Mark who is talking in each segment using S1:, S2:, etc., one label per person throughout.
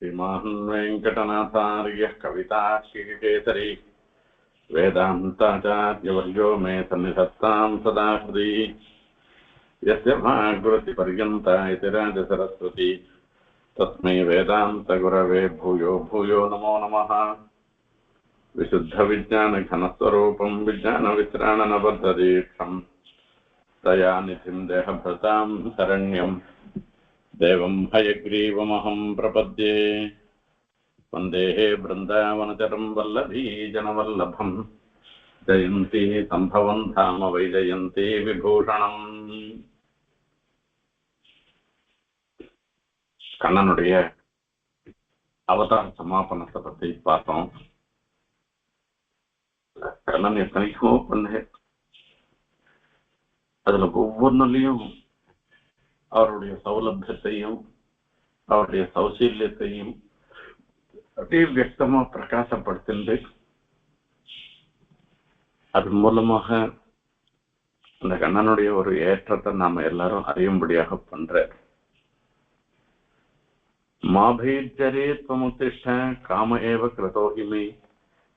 S1: श्रीमान् वेङ्कटनाथार्यः कवितार्किकेसरी वेदान्ताचार्यवर्यो मे सन्निधत्तां सदा हृदि यस्य भागवतिपर्यन्ता इति राजसरस्वती तस्मै वेदान्तगुरवे भूयो भूयो नमो नमः। विशुद्धविज्ञानघनस्वरूपं विज्ञानवित्राणनबद्धदीक्षं दयानिधिं देहभृतां शरण्यं देवं हयग्रीवमहं प्रपद्ये। वन्दे बृन्दावनचरं वल्लभीजनवल्लभं जयन्ती सम्भवं धाम वैजयन्ती விபூஷணம். கண்ணனுடைய அவதார சமாபனத்தை பத்தி பார்த்தோம். கண்ணன் எத்தனைக்கோ பண்ணு, அதுல ஒவ்வொன்றுலையும் அவருடைய சௌலபியத்தையும் அவருடைய சௌசீல்யத்தையும் அப்படியே வியக்தமா பிரகாசப்படுத்திண்டு அது மூலமாக அந்த கண்ணனுடைய ஒரு ஏற்றத்தை நாம எல்லாரும் அறியும்படியாக பண்ற. மாபீர்ஜரே त्वमुत्तिष्ठ காம ஏவ கிருதோஹிமே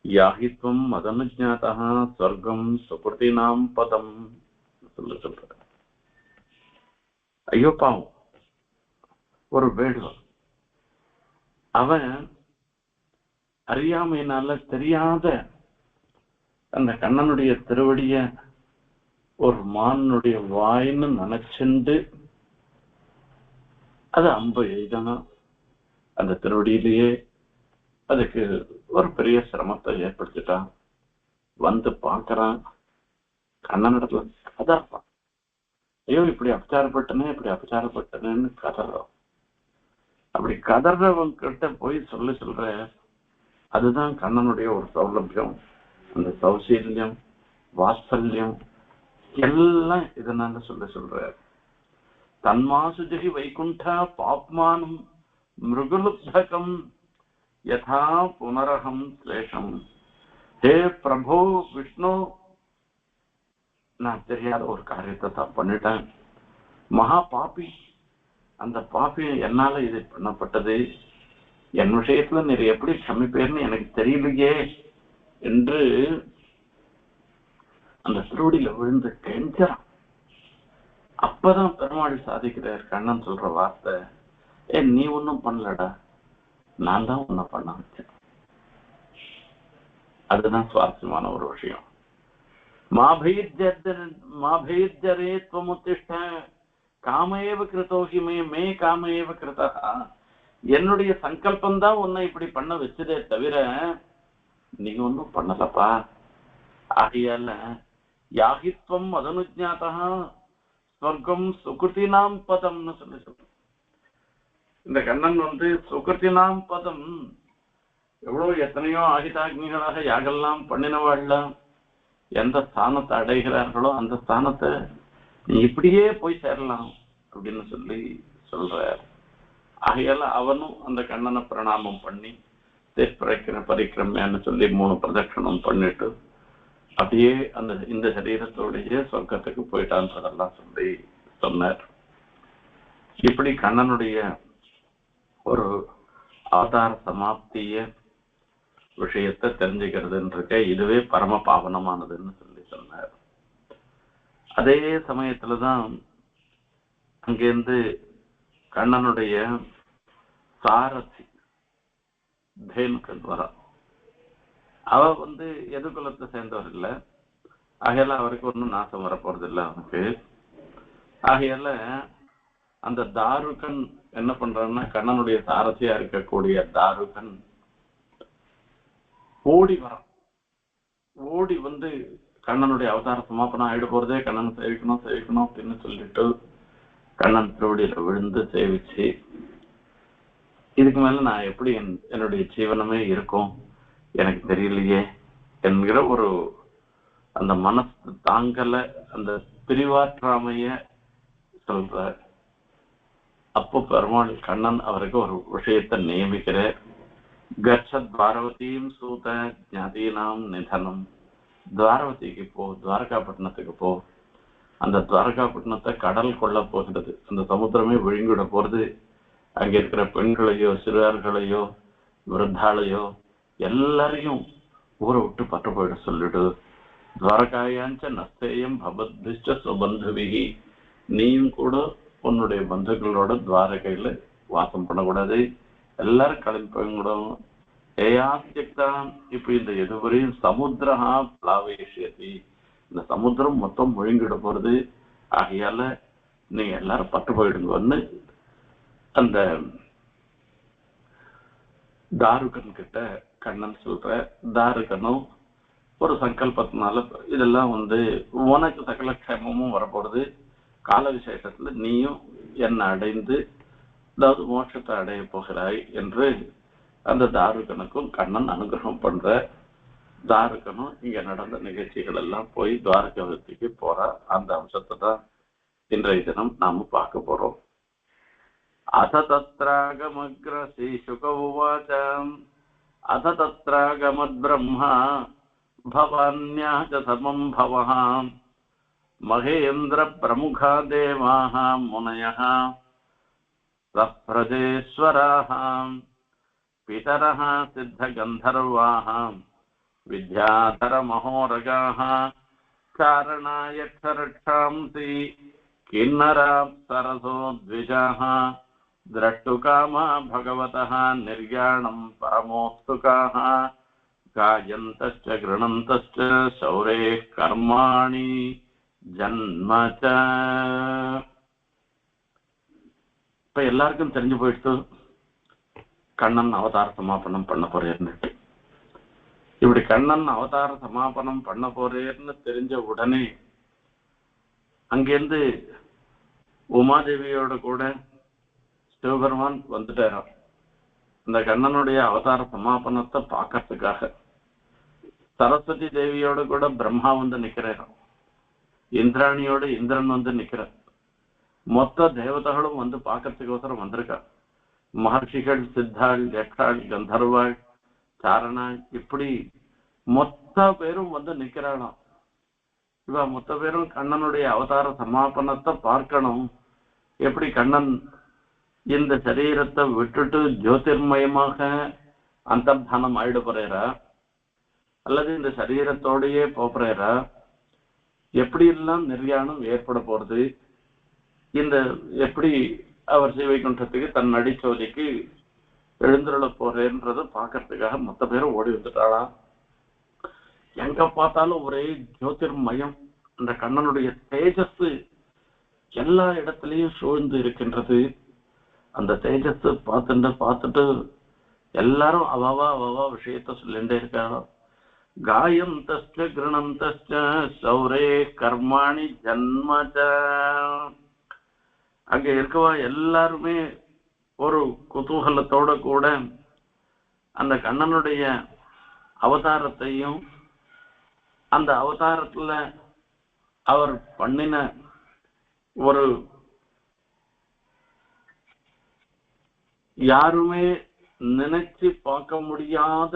S1: யாஹித்வம் மதனுஜாதா ஸ்வர்க்கம் சுகிருதினாம் பதம் சொல்ற. ஐயோ பாவம், ஒரு வேடுவன், அவன் அறியாமையினால தெரியாத அந்த கண்ணனுடைய திருவடிய ஒரு மானுடைய வாயின்னு நினைச்சுண்டு அது அம்பு எய்தனா அந்த திருவடியிலேயே அதுக்கு ஒரு பெரிய சிரமத்தை ஏற்படுத்திட்டான். வந்து பார்க்கறான், கண்ணனிடத்துல கதறான். ஐயோ இப்படி அபச்சாரப்பட்டனேன்னு கதறான். அப்படி கதறவங்க கிட்ட போய் சொல்ற அதுதான் கண்ணனுடைய ஒரு சௌலபியம், அந்த சௌசீல்யம், வாத்சல்யம் எல்லாம் இதனால சொல்ற. தன்மாசுஜி வைகுண்டா பாப்மானம் மிருகுலுப்தகம் யதா புனரகம் ஸ்லேஷம். ஹே பிரபு விஷ்ணு, நான் தெரியாத ஒரு காரியத்தை தான் பண்ணிட்டேன், மகா பாப்பி, அந்த பாப்பி என்னால இது பண்ணப்பட்டது, என் விஷயத்துல நீர் எப்படி சமைப்பேர்னு எனக்கு தெரியலையே என்று அந்த திருவடியில விழுந்து கெஞ்சான். அப்பதான் பெருமாள் சாதிக்கிறார். கண்ணன் சொல்ற வார்த்தை, நீ ஒன்னும் பண்ணலடா, நான் தான் உன்னை பண்ண வச்சேன். அதுதான் சுவாரஸ்யமான ஒரு விஷயம். மாபீர்ஜரே त्वमुत्तिष्ठ காமேவ கிருதோஹிமே மே காமேவ கிருதா. என்னுடைய சங்கல்பம் தான் உன்னை இப்படி பண்ண வச்சதே தவிர நீங்க ஒன்னும் பண்ணலப்பா. ஆகையால யாகித்வம் மதனுஜாதா ஸ்வர்க்கம் சுகிருதினாம் பதம்னு சொல்லி சொல்ற. இந்த கண்ணன் சுகிருதினாம் பதம், எவ்வளவு எத்தனையோ ஆகிதாக்னிகளாக யாகெல்லாம் பண்ணினவாழ்லாம் எந்த ஸ்தானத்தை அடைகிறார்களோ அந்த ஸ்தானத்தை நீ இப்படியே போய் சேரலாம் அப்படின்னு சொல்லி சொல்ற. ஆகையால அவனும் அந்த கண்ணனை பிரணாமம் பண்ணி பரிக்கிரமையான்னு சொல்லி 3 பிரதட்சணம் பண்ணிட்டு அப்படியே அந்த இந்த சரீரத்தோடைய சொர்க்கத்துக்கு போயிட்டான்றதெல்லாம் சொல்லி சொன்னார். இப்படி கண்ணனுடைய ஒரு அவதார சமாப்திய விஷயத்தை தெரிஞ்சுக்கிறதுன்ற இதுவே பரம பாவனமானதுன்னு சொல்லி சொன்னார். அதே சமயத்துலதான் அங்கிருந்து கண்ணனுடைய சாரதி தேனுக்கு வர, அவ எதுகுலத்தை சேர்ந்தவர் இல்லை. ஆகையால அவருக்கு ஒன்றும் நாசம் வரப்போறது இல்லை அவனுக்கு. ஆகையால அந்த தாருகன் என்ன பண்றான்னா, கண்ணனுடைய சாரதியா இருக்கக்கூடிய தாருகன் ஓடி வரான். ஓடி கண்ணனுடைய அவதார சமாபனம் ஆயிட போறதே, கண்ணன் சேவிக்கணும் அப்படின்னு சொல்லிட்டு கண்ணன் திருவடியில விழுந்து சேவிச்சு, இதுக்கு மேல நான் எப்படி என்னுடைய ஜீவனமே இருக்கும் எனக்கு தெரியலையே என்கிற ஒரு அந்த மனசு தாங்கல, அந்த பிரிவாற்றாமைய சொல்ற. அப்போ பெருமாள் கண்ணன் அவருக்கு ஒரு விஷயத்தை நியமிக்கிற. கச்சத் துவாரவதியும் சூத ஜாதீனாம் நிதனம். துவாரவதிக்கு போ, துவாரகாப்பட்டினத்துக்கு போ. அந்த துவாரகாப்பட்டினத்தை கடல் கொள்ள போகிறது, அந்த சமுத்திரமே விழுங்கிட போறது. அங்க இருக்கிற பெண்களையோ சிறார்களையோ விருத்தாளையோ எல்லாரையும் ஊரை விட்டு பற்ற போயிட சொல்லிடு. துவாரகாயாஞ்ச நஸ்தேயம் பபத்பிஷ்ட சுபந்துவிகி, நீயும் கூட உன்னுடைய பந்துக்களோட துவாரகையில வாசம் பண்ணக்கூடாது, எல்லாரும் கிளம்பி போயிடும். ஏயாத்தியக்தான், இப்ப இந்த எதுவரையும் சமுத்திரஹா பிளாவேஷியதி, இந்த சமுத்திரம் மொத்தம் முழுங்கிட போறது, ஆகையால நீங்க எல்லாரும் பட்டு போயிடுங்கன்னு அந்த தாருகன் கிட்ட கண்ணன் சொல்ற. தாருகனும் ஒரு சங்கல்பத்தினால இதெல்லாம் உனக்கு சகல க்ஷேமமும் வரப்போறது, கால விசேஷத்துல நீயும் என்னை அடைந்து அதாவது மோட்சத்தை அடைய போகிறாய் என்று அந்த தாருகனுக்கும் கண்ணன் அனுகிரகம் பண்ற. தாருகனும் இங்க நடந்த நிகழ்ச்சிகள் எல்லாம் போய் துவாரகத்துக்கு போற அந்த அம்சத்தை தான் இன்றைய தினம் நாம பார்க்க போறோம். அத தத்ராகமக்ரசி சுக உவாச அத தத்ராகமத் பிரம்மா பவான்யாச்ச சமம் பவஹ மகேந்திர பிரமுகா தேவாஹ முனயஹ பிரஜேஸ்வராஹ பிதரஹ சித்த கந்தர்வாஹ வித்யாதர மகோரகாஹ காரணாயக்ஷரக்ஷாம்சி கிண்ணரா சரசோ த்விஜாஹ द्रष्टुकामा भगवतः निर्याणं परमोत्सुकाः गायन्तश्च गृह्णन्तश्च शौरेः कर्माणि जन्म च. இப்ப எல்லாருக்கும் தெரிஞ்சு போயிடுத்து கண்ணன் அவதார சமாபனம் பண்ண போறேன்னு. இப்படி கண்ணன் அவதார சமாபனம் பண்ண போறேன்னு தெரிஞ்ச உடனே அங்கிருந்து உமாதேவியோட கூட சிவபெருமான் வந்துட்டாராம். இந்த கண்ணனுடைய அவதார சமாபனத்தை பார்க்கறதுக்காக சரஸ்வதி தேவியோட கூட பிரம்மா நிக்கிறாராம். இந்திராணியோட இந்திரன் நிக்கிறார். மொத்த தேவதைகளும் பார்க்கறதுக்கோசரம் வந்திருக்கா. மகர்ஷிகள், சித்தாள், யக்ஷாள், கந்தர்வாள், சாரணாள், இப்படி மொத்த பேரும் நிக்கிறாளாம். இவ மொத்த பேரும் கண்ணனுடைய அவதார சமாபனத்தை பார்க்கணும். எப்படி கண்ணன் இந்த சரீரத்தை விட்டுட்டு ஜோதிர்மயமாக அந்தர்தானம் ஆயிட போறா, அல்லது இந்த சரீரத்தோடையே போறா, எப்படி எல்லாம் நிர்யாணம் ஏற்பட போறது, இந்த எப்படி அவர் சிவைகுண்டத்துக்கு தன் அடிச்சோதிக்கு எழுந்துள்ள போறேன்றத பாக்கிறதுக்காக மொத்த பேரும் ஓடி வந்துட்டாளாம். எங்க பார்த்தாலும் ஒரே ஜோதிர்மயம், அந்த கண்ணனுடைய தேஜஸ் எல்லா இடத்துலயும் சூழ்ந்து இருக்கின்றது. அந்த தேஜஸ் பார்த்துட்டு எல்லாரும் அவாவா விஷயத்த சொல்லிட்டே இருக்காங்க. காயந்தஸ்ச கிருணந்தஸ்ச சௌரே கர்மாணி ஜன்மஜ. அங்க இருக்கவா எல்லாருமே ஒரு குதூகலத்தோட கூட அந்த கண்ணனுடைய அவதாரத்தையும் அந்த அவதாரத்துல அவர் பண்ணின ஒரு யாருமே நினைச்சு பார்க்க முடியாத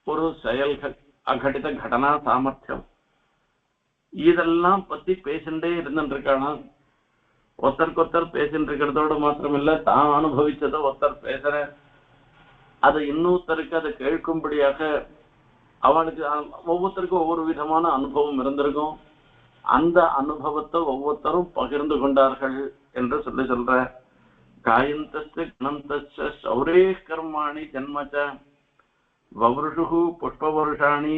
S1: ஒரு செயல்கள், அகடித கடனா சாமர்த்தியம், இதெல்லாம் பத்தி பேசிண்டே இருந்துருக்கானா. ஒருத்தருக்கு ஒருத்தர் பேசிட்டு இருக்கிறதோடு மாத்திரமில்ல, தான் அனுபவிச்சதை ஒருத்தர் பேசுற அதை இன்னொருத்தருக்கு அதை கேட்கும்படியாக அவனுக்கு ஒவ்வொருத்தருக்கும் ஒவ்வொரு விதமான அனுபவம் இருந்திருக்கும். அந்த அனுபவத்தை ஒவ்வொருத்தரும் பகிர்ந்து கொண்டார்கள் என்று சொல்ற. காயந்தஸ்ச கணந்தஸ்ச சௌரே கர்மாணி ஜன்மச்ச வவ்ருஷு புஷ்பவருஷாணி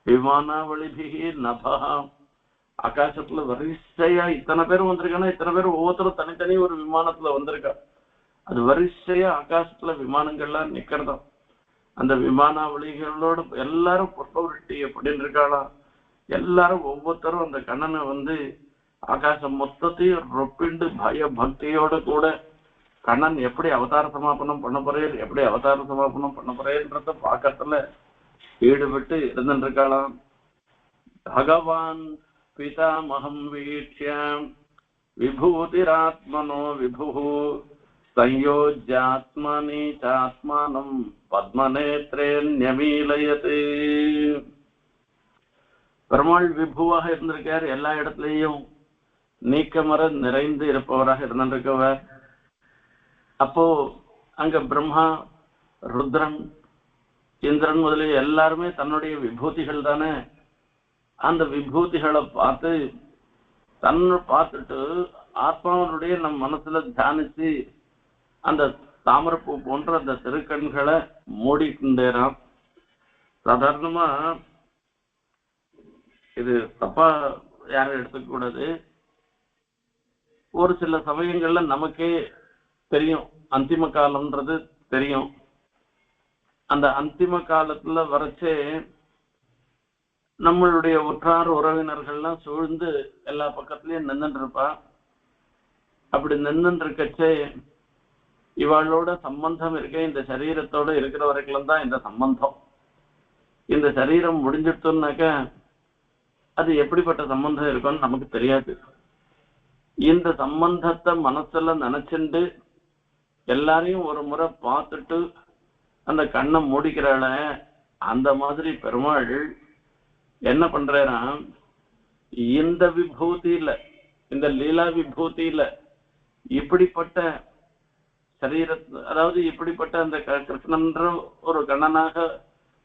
S1: விமானாவளிபிகி நபா. ஆகாசத்துல வரிசையா இத்தனை பேரும் வந்திருக்கானா, இத்தனை பேரும் ஒவ்வொருத்தரும் தனித்தனி ஒரு விமானத்துல வந்திருக்கா. அது வரிசையா ஆகாசத்துல விமானங்கள்லாம் நிக்கிறதாம். அந்த விமானாவளிகளோட எல்லாரும் புஷ்பவருஷ்டி எப்படின்னு இருக்காளா. எல்லாரும் ஒவ்வொருத்தரும் அந்த கண்ணனை ஆகாசம் மொத்தத்தையும் ரொப்பிண்டு பய பக்தியோட கூட கண்ணன் எப்படி அவதார சமாபனம் பண்ண போறேன், எப்படி அவதார சமாபனம் பண்ண போறேன்றத பாக்கத்துல ஈடுபட்டு இருந்துட்டு இருக்காளாம். பகவான் பிதாமகம் வீட்சியம் விபூதிராத்மனோ விபு சயோஜ்யாத்மனி சாத்மானம் பத்மநேத்ரேன்யமீலயதே. பெருமாள் விபுவாக இருந்திருக்கார். எல்லா இடத்துலையும் நீக்கமர நிறைந்து இருப்பவராக இருந்திருக்கவர். அப்போ அங்க பிரம்மா, ருத்ரன், இந்திரன் முதலிய எல்லாருமே தன்னுடைய விபூதிகள் தானே. அந்த விபூதிகளை பார்த்துட்டு ஆத்மாவனுடைய நம் மனசுல தியானிச்சு அந்த தாமரப்பூ போன்ற அந்த திருக்கண்களை மூடிக்கொண்டேறான். சாதாரணமா இது தப்பா யாரும் எடுத்துக்க கூடாது. ஒரு சில சமயங்கள்ல நமக்கே தெரியும், அந்திம காலம்ன்றது தெரியும். அந்த அந்திம காலத்துல வரைச்சே நம்மளுடைய உற்றார் உறவினர்கள்லாம் சூழ்ந்து எல்லா பக்கத்துலயும் நின்றுட்டு இருப்பா. அப்படி நின்றுட்டு இருக்கச்சே இவாளோட சம்பந்தம் இருக்க, இந்த சரீரத்தோட இருக்கிற வரைக்கும் தான் இந்த சம்பந்தம். இந்த சரீரம் முடிஞ்சிட்டோம்னாக்க அது எப்படிப்பட்ட சம்பந்தம் இருக்கும்னு நமக்கு தெரியாது. இந்த சம்பந்தத்தை மனசுல நினைச்சுண்டு எல்லாரையும் ஒரு முறை பார்த்துட்டு அந்த கண்ணை மூடிக்கிறாள, அந்த மாதிரி பெருமாள் என்ன பண்றாராம், இந்த விபூதியில, இந்த லீலா விபூதியில இப்படிப்பட்ட சரீர, அதாவது இப்படிப்பட்ட அந்த கிருஷ்ணன்ற ஒரு கண்ணனாக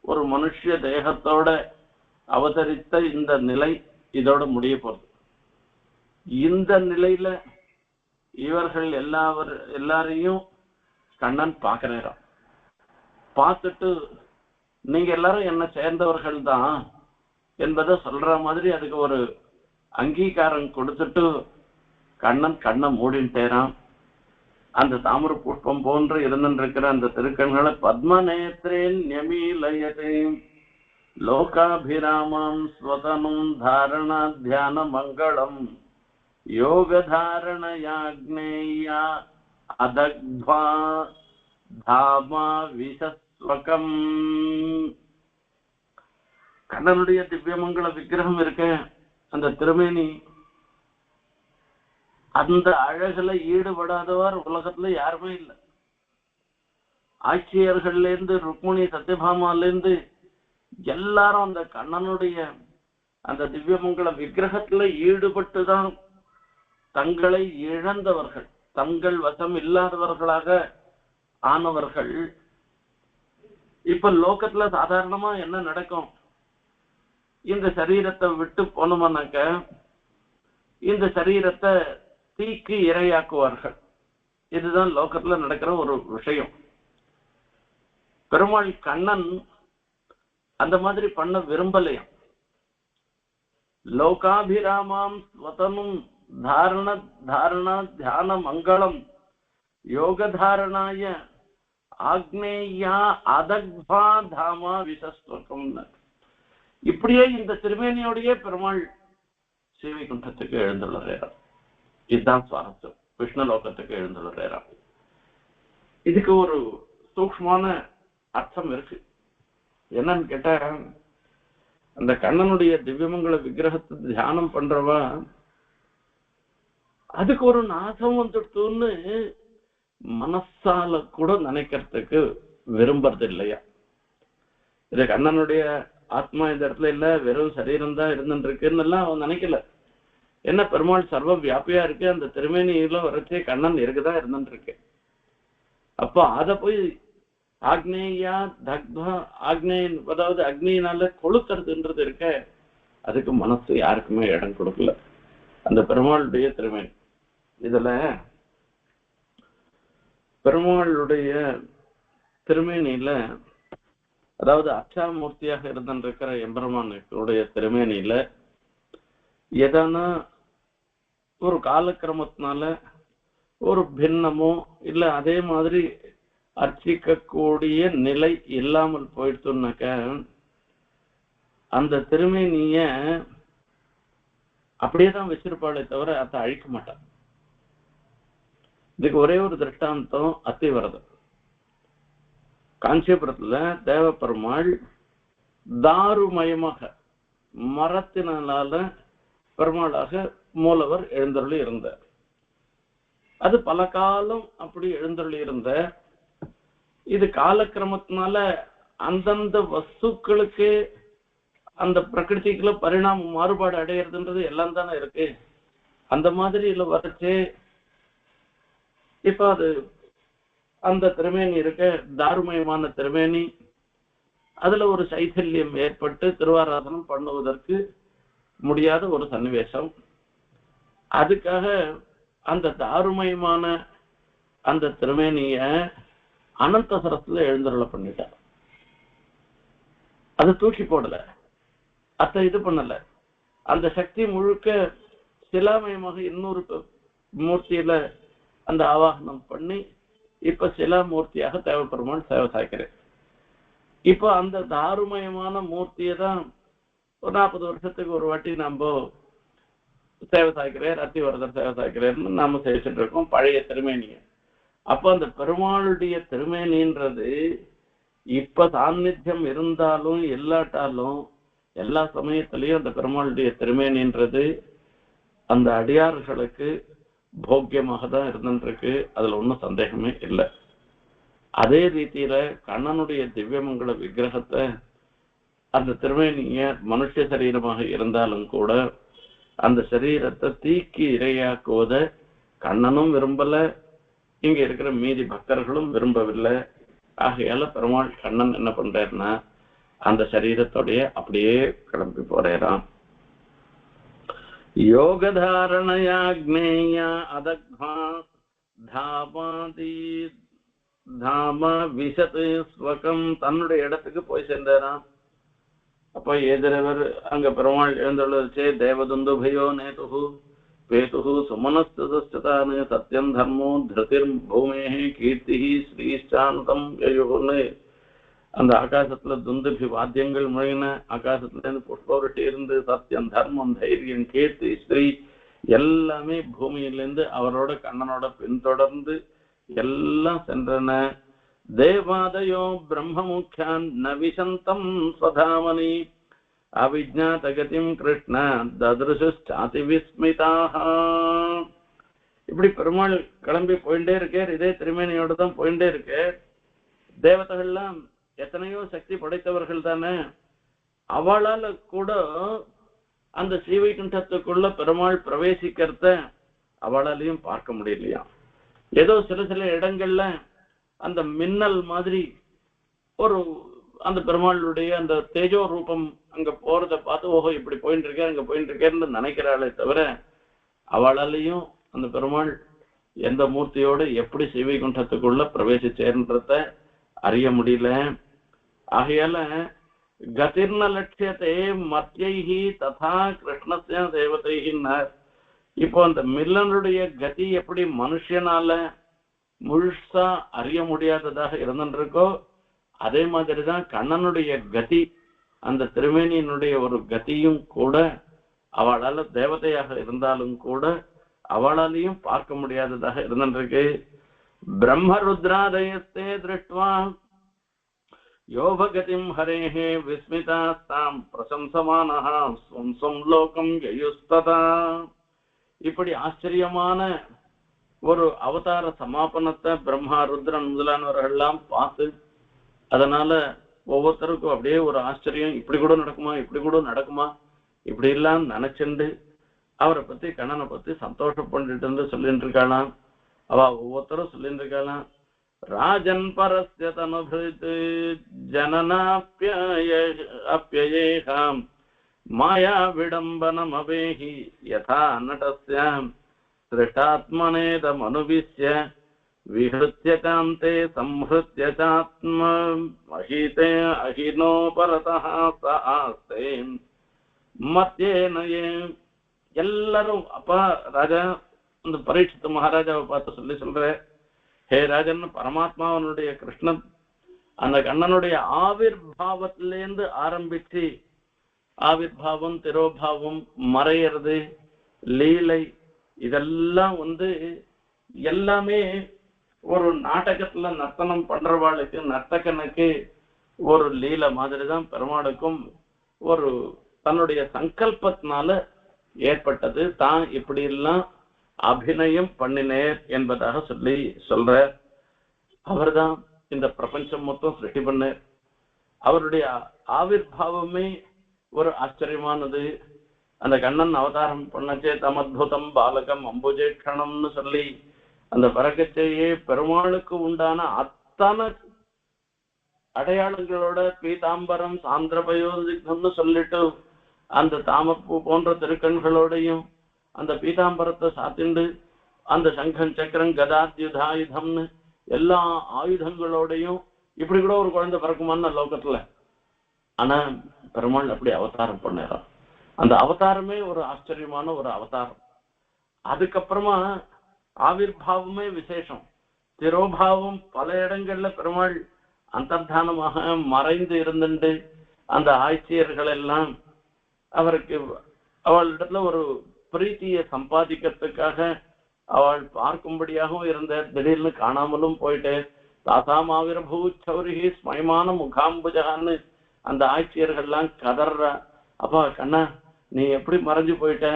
S1: ஒரு மனுஷ தேகத்தோட அவதரித்த இந்த நிலை இதோட முடிய போறது. இந்த நிலையில இவர்கள் எல்லாரையும் கண்ணன் பார்க்கிறாராம். பார்த்துட்டு நீங்க எல்லாரும் என்ன சேர்ந்தவர்கள் தான் என்பதை சொல்ற மாதிரி அதுக்கு ஒரு அங்கீகாரம் கொடுத்துட்டு கண்ணன் கண்ணை மூடின்ட்டேரான். அந்த தாமர புஷ்பம் போன்று இருந்துருக்கிற அந்த திருக்கண்களை பத்மநேத்ரேன் ஞமீலயதே லோகாபிராமம் ஸ்வதனம் தாரணா தியான மங்களம் யோகதாரணயாக்னேயா அதக்த்வா தாமா விசஸ்வகம். கண்ணனுடைய திவ்யமங்கள விக்கிரகம் இருக்க, அந்த திருமேனி, அந்த அழகுல ஈடுபடாதவர் உலகத்துல யாருமே இல்லை. ஆட்சியர்கள்ல இருந்து ருக்மிணி சத்யபாமால இருந்து எல்லாரும் அந்த கண்ணனுடைய அந்த திவ்யமங்கள விக்கிரகத்துல ஈடுபட்டுதான் தங்களை இழந்தவர்கள், தங்கள் வசம் இல்லாதவர்களாக ஆனவர்கள். இப்ப லோகத்துல சாதாரணமா என்ன நடக்கும், இந்த சரீரத்தை விட்டு போனோம்னாக்க இந்த சரீரத்தை தீக்கு இரையாக்குவார்கள். இதுதான் லோகத்துல நடக்கிற ஒரு விஷயம். பெருமாள் கண்ணன் அந்த மாதிரி பண்ண விரும்பலையாம். லோகாபிராமாம் ஸ்வதனும் தாரண தியான மங்களம் யோகதாரணாய ஆக்னேயா அதக்பா தாமா விசஸ்வகம். இப்படியே இந்த திருமேனியோடையே பெருமாள் ஸ்ரீவைகுண்டத்துக்கு எழுந்துள்ளாராம். இதுதான் சுவாரஸ்யம். விஷ்ணுலோகத்துக்கு எழுந்துள்ளாராம். இதுக்கு ஒரு சூக்ஷ்மமான அர்த்தம் இருக்கு. என்னன்னு கேட்டா, அந்த கண்ணனுடைய திவ்யமங்கள விக்கிரகத்தை தியானம் பண்றவா அதுக்கு ஒரு நாசம் வந்துடுத்துன்னு மனசால கூட நினைக்கிறதுக்கு விரும்புறது இல்லையா. இது கண்ணனுடைய ஆத்மா இந்த இடத்துல இல்ல, வெறும் சரீரம் தான் இருந்துட்டு இருக்குன்னு எல்லாம் அவன் நினைக்கல. என்ன, பெருமாள் சர்வ வியாபியா இருக்கு, அந்த திருமேனியில வரைச்சே கண்ணன் இருக்குதான் இருந்துட்டு இருக்கு. அப்போ அத போய் ஆக்னேயா தக்வா, ஆக்னேயன் அதாவது அக்னியினால கொளுத்துறதுன்றது இருக்க, அதுக்கு மனசு யாருக்குமே இடம் கொடுக்கல. அந்த பெருமாளுடைய திருமேனி, இதுல பெருமாளுடைய திருமேனியில, அதாவது அச்சாமூர்த்தியாக இருந்திருக்கிற எம்பெருமானுடைய திருமேனியில எதானா ஒரு காலக்கிரமத்தினால ஒரு பின்னமோ இல்ல அதே மாதிரி அர்ச்சிக்கக்கூடிய நிலை இல்லாமல் போயிடுச்சுன்னாக்க அந்த திருமேனிய அப்படியேதான் வச்சிருப்பாளே தவிர அதை அழிக்க மாட்டான். இதுக்கு ஒரே ஒரு திருஷ்டாந்தம் அத்திவரதம். காஞ்சிபுரத்துல தேவப்பெருமாள் தாருமயமாக மரத்தினால பெருமாளாக மூலவர் எழுந்தருளி இருந்தார். அது பல காலம் அப்படி எழுந்தருளி இருந்த, இது காலக்கிரமத்தினால அந்தந்த வஸ்துக்களுக்கு அந்த பிரகிருதிக்குள்ள பரிணாம மாறுபாடு அடையிறதுன்றது எல்லாம் தானே இருக்கு. அந்த மாதிரி இல்ல வரைச்சு இப்ப அது அந்த திருமேனி இருக்க தாருமயமான திருமேனி, அதுல ஒரு சைத்தல்யம் ஏற்பட்டு திருவாராதனம் பண்ணுவதற்கு முடியாத ஒரு சன்னிவேசம். அதுக்காக அந்த தாருமயமான அந்த திருமேனிய அனந்தசரத்துல எழுந்தருள பண்ணிட்டார். அது தூக்கி போடல, அத்த இது பண்ணல. அந்த சக்தி முழுக்க சிலாமயமாக இன்னொரு மூர்த்தியில அந்த ஆவாகனம் பண்ணி இப்ப சிலாமூர்த்தியாக தேவப்பெருமான் சேவை சாய்க்கிறேன். இப்போ அந்த தாருமயமான மூர்த்தியை தான் ஒரு 40 வருஷத்துக்கு ஒரு வாட்டி நம்ம சேவை சாய்க்கிறேன், ரத்திவரதர் சேவை சாய்க்கிறேன்னு நாம சேவிச்சுட்டு இருக்கோம் பழைய திருமேனிய. அப்போ அந்த பெருமாளுடைய திருமேனின்றது இப்ப சாநித்தியம் இருந்தாலும் இல்லாட்டாலும் எல்லா சமயத்திலையும் அந்த பெருமாளுடைய திருமேனின்றது அந்த அடியார்களுக்கு போக்கியமாக தான் இருந்துருக்கு. அதுல ஒன்றும் சந்தேகமே இல்லை. அதே ரீதியில கண்ணனுடைய திவ்யமங்கல விக்கிரகத்தை அந்த திருமேனிய மனுஷ சரீரமாக இருந்தாலும் கூட அந்த சரீரத்தை தீக்கி இரையாக்குவத கண்ணனும் விரும்பல, இங்க இருக்கிற மீதி பக்தர்களும் விரும்பவில்லை. ஆகையால பெருமாள் கண்ணன் என்ன பண்றாருன்னா அந்த சரீரத்தோடைய அப்படியே கிளம்பி போறாராம். யோகதாரணயாக்னேயா அதக்வா தாமாதி தாம விசத்து ஸ்வகம், தன்னுடைய இடத்துக்கு போய் சேர்ந்தாராம். அப்ப எதிரவர் அங்க பெருமாள் எழுந்துள்ளச்சே தேவதுந்துபயோ நேது பேது சுமனஸ்தானு சத்தியம் தர்மோ திருதிர் பூமே கீர்த்தி ஸ்ரீஷ்டாந்தம் யயுன்னு அந்த ஆகாசத்துல துந்துபி வாத்தியங்கள் முழங்கின, ஆகாசத்துல இருந்து புஷ்பவருட்டி இருந்து சத்தியம் தர்மம் தைரியம் கீர்த்தி ஸ்ரீ எல்லாமே பூமியிலிருந்து அவரோட கண்ணனோட பின்தொடர்ந்து எல்லாம் சென்றன. தேவாதயோ பிரம்ம முக்கியான் நவிசந்தம் ஸ்வதாமனி அவிஜ்ஞாதகதிம் கிருஷ்ண தத்ருஷாதி விஸ்மிதாக. இப்படி பெருமாள் கிளம்பி போயிட்டே இருக்கார். இதே திருமேனியோட தான் போயிட்டே இருக்கு. தேவதைகள்லாம் எத்தனையோ சக்தி படைத்தவர்கள் தானே, அவளால கூட அந்த ஸ்ரீவைகுண்டத்துக்குள்ள பெருமாள் பிரவேசிக்கிறத அவளாலையும் பார்க்க முடியலையா. ஏதோ சில சில இடங்கள்ல அந்த மின்னல் மாதிரி ஒரு அந்த பெருமாளுடைய அந்த தேஜோ ரூபம் அங்க போறத பார்த்து ஓஹோ இப்படி போயிட்டு இருக்கேன் அங்க போயிட்டு இருக்கேன்னு நினைக்கிறாளே தவிர அவளாலையும் அந்த பெருமாள் எந்த மூர்த்தியோடு எப்படி ஸ்ரீவைகுண்டத்துக்குள்ள பிரவேசிச்சேன்றத அறிய முடியல. ஆகையால கதிர்ன லட்சியத்தை மத்தியைஹி ததா கிருஷ்ணஸ்ய தேவதைஹின்னார். இப்போ அந்த மில்லனுடைய கதி எப்படி மனுஷனால முழுசா அறிய முடியாததாக இருந்துருக்கோ அதே மாதிரிதான் கண்ணனுடைய கதி, அந்த திருமேனியினுடைய ஒரு கதியும் கூட அவளால தேவதையாக இருந்தாலும் கூட அவளாலையும் பார்க்க முடியாததாக இருந்துருக்கு. பிரம்ம ருத்ராதயஸ்தே திருஷ்டுவா யோககதிம் ஹரேஹே விஸ்மிதாஸ்தாம் பிரசம்சமானஹ ஸ்வம் ஸ்வம் லோகம் யயுஸ்ததா. இப்படி ஆச்சரியமான ஒரு அவதார சமாபனத்தை பிரம்மா ருத்ரன் முதலானவர்கள்லாம் பார்த்து அதனால ஒவ்வொருத்தருக்கும் அப்படியே ஒரு ஆச்சரியம், இப்படி கூட நடக்குமா இப்படி கூட நடக்குமா இப்படி எல்லாம் நினைச்சுண்டு அவரை பத்தி கண்ணனை பத்தி சந்தோஷப்பட்டு இருந்து சொல்லிட்டு இருக்காளாம். அவ ஒவ்வொருத்தரும் சொல்லிட்டு இருக்காளாம். ராஜன் பரஸ்ய தனுபிருத் ஜனனாப்யயேஹாம் மாயா விடம்பனம் அவேஹி யதா நடஸ்யாம் திருஷ்டாத்மனேதமனுவிஸ்ய விஹ்ருத்ய காந்தே சம்ஹ்ருத்ய சாத்ம மஹிதே அஹினோ பரதஹ ச ஆஸ்தே மத்யேனயே. எல்லாரும் அப்பா ராஜா அந்த பரீட்சித்து மகாராஜாவை பார்த்து சொல்ற, ஹே ராஜன், பரமாத்மாவனுடைய கிருஷ்ணன் அந்த கண்ணனுடைய ஆவிர்பாவத்திலேருந்து ஆரம்பிச்சு ஆவிர்பாவம் திரோபாவம் மறையிறது லீலை இதெல்லாம் எல்லாமே ஒரு நாடகத்துல நர்த்தனம் பண்றவாளுக்கு நர்த்தகனுக்கு ஒரு லீலை மாதிரிதான் பெருமாளுக்கும் ஒரு தன்னுடைய சங்கல்பத்தினால ஏற்பட்டது. தான் இப்படி எல்லாம் அபிநயம் பண்ணினேர் என்பதாக சொல்ற. அவர்தான் இந்த பிரபஞ்சம் மொத்தம் சிருஷ்டி பண்ணார். அவருடைய ஆவிர்பாவமே ஒரு ஆச்சரியமானது. அந்த கண்ணன் அவதாரம் பண்ணச்சே தமத்புதம் பாலகம் அம்புஜேக்ஷணம்னு சொல்லி அந்த பிறக்கச்சேயே பெருமாளுக்கு உண்டான அத்தனை அடையாளங்களோட பீதாம்பரம் சாந்திரபயோதிகம்னு சொல்லிட்டு அந்த தாமப்பூ போன்ற திருக்கண்களோடையும் அந்த பீதாம்பரத்தை சாத்திண்டு அந்த சங்கம் சக்கரம் கதாத்யுதாயுதம்னு எல்லா ஆயுதங்களோடையும் இப்படி கூட ஒரு குழந்தை பிறக்குமான்னு லோகத்துல. ஆனா பெருமாள் அப்படி அவதாரம் பண்ணாராம். அந்த அவதாரமே ஒரு ஆச்சரியமான ஒரு அவதாரம். அதுக்கப்புறமா ஆவிர்பாவமே விசேஷம். திரோபாவம் பல இடங்கள்ல பெருமாள் அந்தர்தானமாக மறைந்து இருந்துட்டு அந்த ஆட்சியர்கள் எல்லாம் அவருக்கு அவளிடத்துல ஒரு பிரீத்தியை சம்பாதிக்கிறதுக்காக அவள் பார்க்கும்படியாகவும் இருந்த, திடீர்னு காணாமலும் போயிட்டு தாசாம் ஆவிர்பூ சௌரிகி ஸ்மயமான முகாம்புஜகான்னு அந்த ஆட்சியர்கள்லாம் கதற. அப்பா கண்ணா நீ எப்படி மறைஞ்சு போயிட்ட,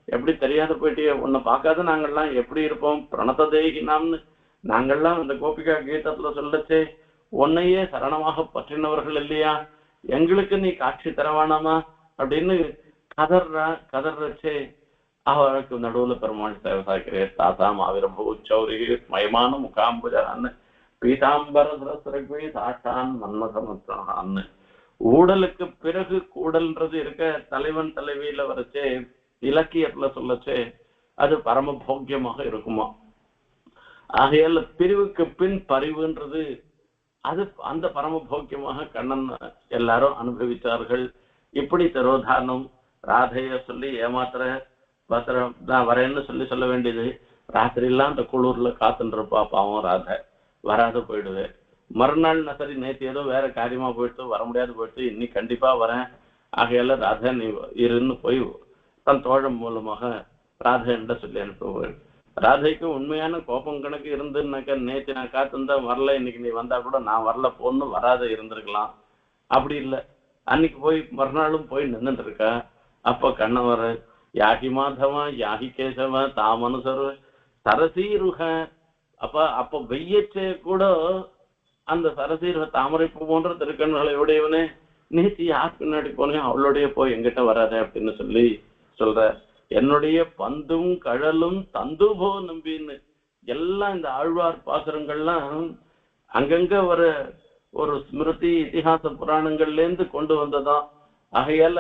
S1: எப்படி தெரியாத போயிட்டிய, உன்னை பார்க்காத நாங்கள்லாம் எப்படி இருப்போம், பிரணததேகினாம்னு நாங்கள்லாம் அந்த கோபிகா கீதத்துல சொல்லச்சே உன்னையே சரணமாக பற்றினவர்கள் இல்லையா, எங்களுக்கு நீ காட்சி தரவானாமா அப்படின்னு கதர்றச்சே அவருக்கு நடுவுல பெருமாள் சேவை சாய்க்கிறேன். தாசாம் ஆவிரபூ சௌரிகி ஸ்மயமான முகாம்புஜான்னு பீதாம்பரசுரஸ்ரகி சாட்டான் மன்மதமுத்தான்னு. ஊடலுக்கு பிறகு கூடல்ன்றது இருக்க தலைவன் தலைவியில வரைச்சே இலக்கியத்துல சொல்லச்சே அது பரம போக்கியமாக இருக்குமா. ஆகையால பிரிவுக்கு பின் பரிவுன்றது அது அந்த பரம போக்கியமாக கண்ணன் எல்லாரும் அனுபவித்தார்கள். இப்படி திரோதானம் ராதைய சொல்லி ஏமாத்திர பத்திரம் நான் வரேன்னு சொல்ல வேண்டியது. ராத்திரிலாம் அந்த குளூர்ல காத்துட்டு இருப்பா பாவம் ராதை, வராத போயிடுது. மறுநாள் சரி நேற்று ஏதோ வேற காரியமா போயிட்டு வர முடியாது போயிட்டு இன்னைக்கு கண்டிப்பா வரேன், ஆகையால ராதை நீ இருன்னு போய் தன் தோழம் மூலமாக ராதை என்ற சொல்லி அனுப்புவாள். ராதைக்கு உண்மையான கோபம் கணக்கு இருந்துன்னாக்க நேற்று நான் காத்திருந்தா வரல, இன்னைக்கு நீ வந்தா கூட நான் வரல போன்னு வராத இருந்திருக்கலாம். அப்படி இல்லை, அன்னைக்கு போய் மறுநாளும் போய் நின்றுட்டு இருக்கா. அப்ப கண்ணவர் யாகி மாதவா யாகி கேசவ தாமனுசரு சரசீருக. அப்ப வெய்யச்சே கூட அந்த சரசீருக தாமரைப்பு போன்ற திருக்கண்களை உடையவனே நேற்று யார் பின்னாடி போனேன் அவளுடைய போய் எங்கிட்ட வராத அப்படின்னு சொல்லி சொல்ற. என்னுடைய பந்தும் கழலும் தந்துபோ நம்பின்னு எல்லாம் இந்த ஆழ்வார் பாசுரங்கள்லாம் அங்கங்க ஒரு ஸ்மிருதி இதிகாச புராணங்கள்ல இருந்து கொண்டு வந்ததான். ஆகையால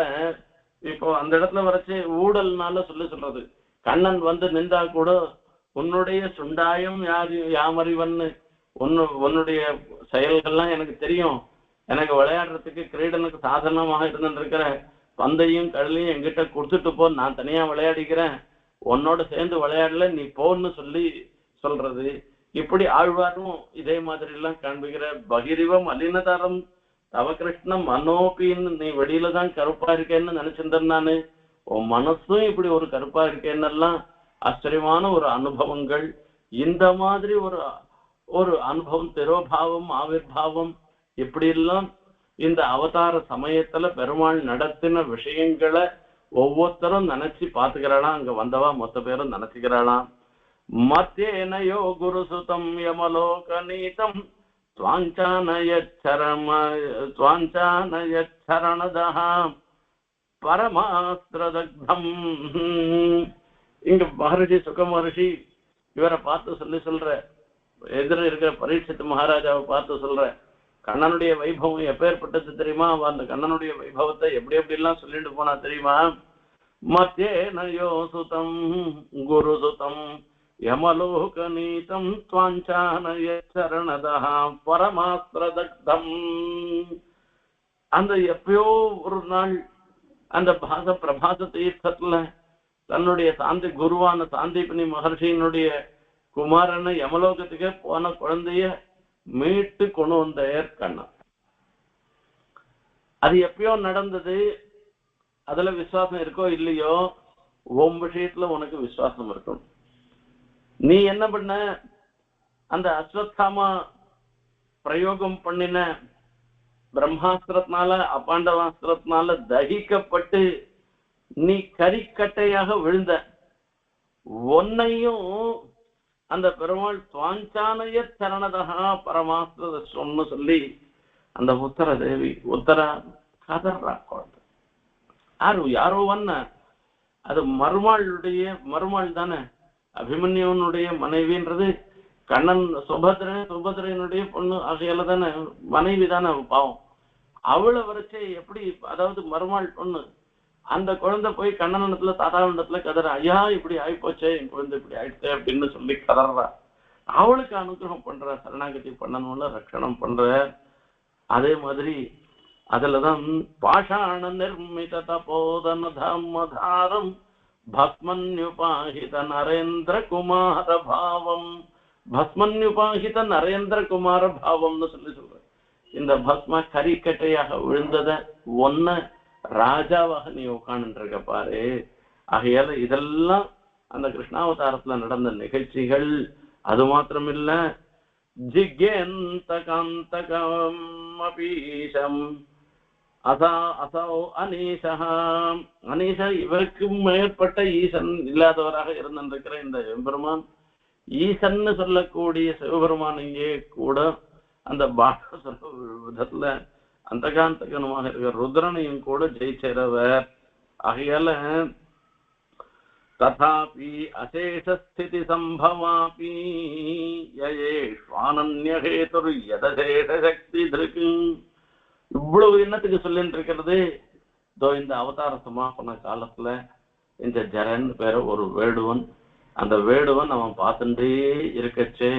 S1: இப்போ அந்த இடத்துல வரைச்சு ஊடல்னால சொல்றது. கண்ணன் வந்து நின்றா கூட உன்னுடைய சுண்டாயம் யாமறிவன்னு உன்னுடைய செயல்கள்லாம் எனக்கு தெரியும், எனக்கு விளையாடுறதுக்கு கிரீடனுக்கு சாதனமாக இருந்துட்டு இருக்கிற பந்தையும் கடலையும் எங்கிட்ட கொடுத்துட்டு போ, நான் தனியா விளையாடிக்கிறேன், உன்னோட சேர்ந்து விளையாடல நீ போன்னு சொல்றது. இப்படி ஆழ்வாரும் இதே மாதிரி எல்லாம் காண்பிக்கிற. பகிரிவம் அலினதரம் தவ கிருஷ்ணம் மனோபின்னு நீ வெளியில தான் கருப்பா இருக்கேன்னு நினைச்சிருந்தேன் நானு, உன் மனசும் இப்படி ஒரு கருப்பா இருக்கேன்னெல்லாம் ஆச்சரியமான ஒரு அனுபவங்கள். இந்த மாதிரி ஒரு அனுபவம் திரோபாவம் ஆவிர்பாவம் இப்படி எல்லாம் இந்த அவதார சமயத்துல பெருமாள் நடத்தின விஷயங்களை ஒவ்வொருத்தரும் நினைச்சு பாத்துக்கிறாளாம். அங்க வந்தவா மொத்த பேரும் நினைச்சுக்கிறாளாம். மத்தியேனயோ குருசுதம் யமலோகநீதம் ஸ்வாஞ்சானயச்சரணதஹ பரமாஸ்திரதக்தம். இங்க மகர்ஷி சுக மகர்ஷி இவரை பார்த்து சொல்ற, எதிர இருக்கிற பரீட்சித் மகாராஜாவை பார்த்து சொல்ற, கண்ணனுடைய வைபவம் எப்பேற்பட்டது தெரியுமா, அந்த கண்ணனுடைய வைபவத்தை எப்படி எப்படிலாம் சொல்லிட்டு போனா தெரியுமா. மத்தியேனயோ சுதம் குரு சுதம் யமலோகநீதம் ஸ்வாஞ்சானயச்சரணதஹ பரமாஸ்திரதக்தம். அந்த எப்பயோ ஒரு நாள் அந்த பிரபாச தீர்த்தத்துல தன்னுடைய குருவான சாந்தீபனி மகர்ஷியினுடைய குமாரனை யமலோகத்துக்கே போன குழந்தைய மீட்டு கொண்டு வந்த கண்ணன். அது எப்பயோ நடந்தது. அதுல விசுவாசம் இருக்கோ இல்லையோ, உன் விஷயத்துல உனக்கு விசுவாசம் இருக்கும். நீ என்ன பண்ண, அந்த அஸ்வத்தாமா பிரயோகம் பண்ணின பிரம்மாஸ்திரத்தினால அபாண்டவாஸ்திரத்தினால தகிக்கப்பட்டு நீ கரிக்கட்டையாக விழுந்த. உன்னையும் அந்த பெருமாள் சுவாஞ்சானய சரணதா பரமாஸ்திரன்னு சொல்லி அந்த உத்தர தேவி உத்தரா கதர்றா குழந்தை. யாரோ வண்ண அது மருமாள் தானே. அபிமன்யுனுடைய மனைவின்றது கண்ணன் சுபத்திரனுடைய பொண்ணு ஆகையால தானே மனைவி தானே பாவம். அவளை வரைச்சே எப்படி, அதாவது மருமாள் பொண்ணு அந்த குழந்தை போய் கண்ணனிடத்துல தாத்தாவிடத்துல கதற, ஐயா இப்படி ஆயிப்போச்சே என் குழந்தை இப்படி ஆயிடுச்சு அப்படின்னு சொல்லி கதறா. அவளுக்கு அனுகிரகம் பண்ற, சரணாகதி பண்ணணும்ல, ரட்சணம் பண்ற. அதே மாதிரி அதுலதான் பாஷாண நிர்மித தபோதனதாரம் பஸ்மன்யுபாஹித நரேந்திர குமார பாவம். பஸ்மன்யுபாஹித நரேந்திர குமார பாவம்னு சொல்லி சொல்ற. இந்த பஸ்ம கரிக்கட்டையாக விழுந்தத ஒன்ன ராஜாவாக நீ உட்கார்ந்து இருக்க பாரு. ஆகையால இதெல்லாம் அந்த கிருஷ்ணாவதாரத்துல நடந்த நிகழ்ச்சிகள். அது மாத்திரமில்ல, ஜிகேந்தகாந்தகம் அபீஷம் அசௌ அனீஷா. அனீஷா இவருக்கு மேற்பட்ட ஈசன் இல்லாதவராக இருந்திருக்கிற இந்த எம்பெருமான், ஈசன்னு சொல்லக்கூடிய சிவபெருமான் இங்கே கூட அந்த பாட விதத்துல அந்த காந்தகனமாக இருக்கிற ருத்ரனையும் கூட ஜெயிச்சவர். ஆகையால ததாபி அசேஷஸ்திதி சம்பவாபி யேஷ்வானன்யஹேதுர் யதசேஷ சக்தி திருக்கு. இவ்வளவு எண்ணத்துக்கு சொல்லிட்டு இருக்கிறது. இந்த அவதார சமாபன காலத்துல இந்த ஜரன் பேர ஒரு வேடுவன், அந்த வேடுவன் அவன் பார்த்துட்டே இருக்கச்சே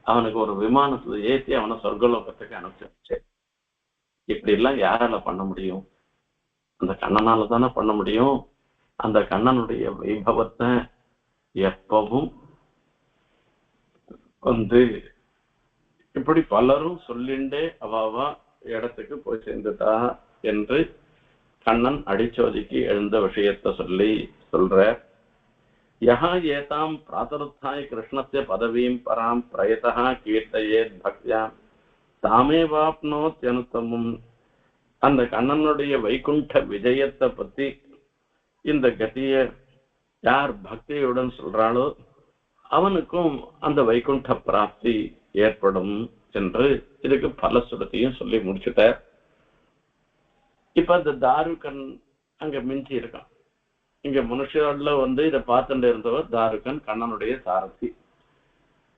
S1: அவனுக்கு ஒரு விமானத்துல ஏற்றி அவனை சொர்க்கலோகத்துக்கு அனுப்பிச்சு. இப்படி எல்லாம் யாரால பண்ண முடியும்? அந்த கண்ணனால தானே பண்ண முடியும். அந்த கண்ணனுடைய வைபவத்தை எப்பவும் இப்படி பலரும் சொல்லிண்டே அவாவா இடத்துக்கு போய் சேர்ந்துட்டா என்று கண்ணன் அடிச்சோதிக்கு எழுந்த விஷயத்தை சொல்ற. யஹா ஏதாம் பிராதருத்தாய கிருஷ்ணஸ்ய பதவீம் பராம் பிரயதா கீர்த்தயேத் பக்தியா தாமேவாப்னோத்யனுத்தமும். அந்த கண்ணனுடைய வைகுண்ட விஜயத்தை பத்தி இந்த கதிய யார் பக்தியுடன் சொல்றாளோ அவனுக்கும் அந்த வைகுண்ட பிராப்தி ஏற்படும் என்று இதுக்கு பல சுரத்தையும் சொல்லி முடிச்சுட்டார். இப்ப அந்த தாருகன் அங்க மிஞ்சி இருக்கான். இங்க மனுஷர்ல இதை பார்த்துட்டு இருந்தவர் தாருகன், கண்ணனுடைய சாரதி.